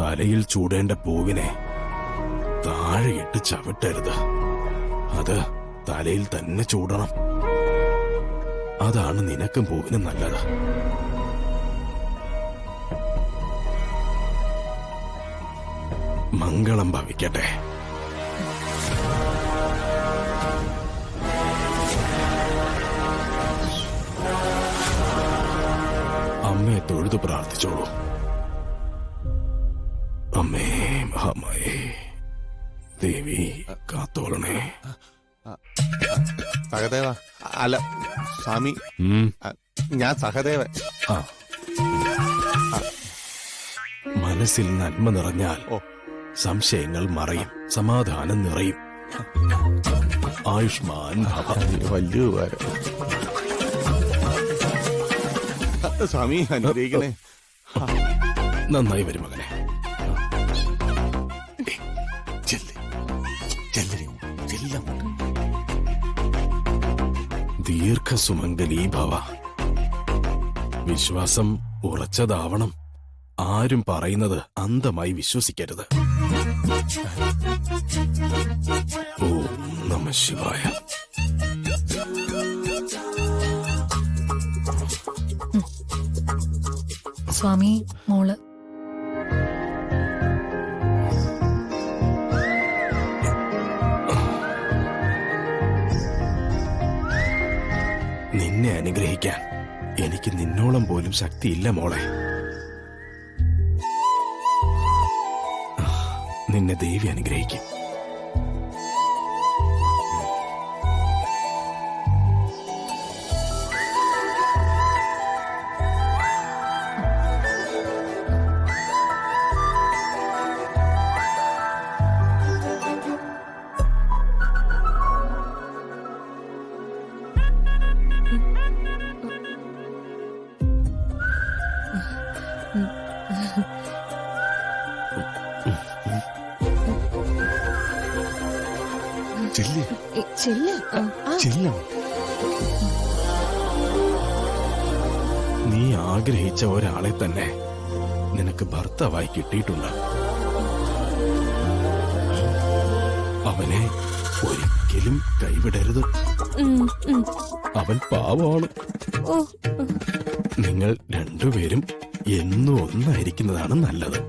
തലയിൽ ചൂടേണ്ട പൂവിനെ താഴെയിട്ട് ചവിട്ടരുത്. അത് തലയിൽ തന്നെ ചൂടണം. അതാണ് നിനക്കും പൂവിനും നല്ലത്. മംഗളം ഭവിക്കട്ടെ. അമ്മയെ തൊഴുതു പ്രാർത്ഥിച്ചോളൂ. അമ്മേ മഹാമായേ ദേവി കാത്തോളണേ. സഹദേവ, അല്ല സ്വാമി, ഞാൻ സഹദേവൻ. മനസ്സിൽ നന്മ നിറഞ്ഞാൽ സംശയങ്ങൾ മറയും, സമാധാനം നിറയും. ആയുഷ്മാൻ ഭവ. വലിയ ഉപകാരം. സ്വാമി അനുഗ്രഹിക്കണേ. നന്നായി വരും മകനെ. ദീർഘസുമംഗലീ ഭവ. വിശ്വാസം ഉറച്ചതാവണം. ആരും പറയുന്നത് അന്ധമായി വിശ്വസിക്കരുത്. ഓം നമഃ ശിവായ. സ്വാമി, മോള്. നിന്നെ അനുഗ്രഹിക്കാൻ എനിക്ക് നിന്നോളം പോലും ശക്തിയില്ല മോളെ. നിന്നെ ദേവി അനുഗ്രഹിക്കും. നീ ആഗ്രഹിച്ച ഒരാളെ തന്നെ നിനക്ക് ഭർത്താവായി കിട്ടിയിട്ടുണ്ട്. അവനെ ഒരിക്കലും കൈവിടരുത്. അവൻ പാവമാണ്. നിങ്ങൾ രണ്ടുപേരും എന്നും ഒന്നായിരിക്കുന്നതാണ് നല്ലത്.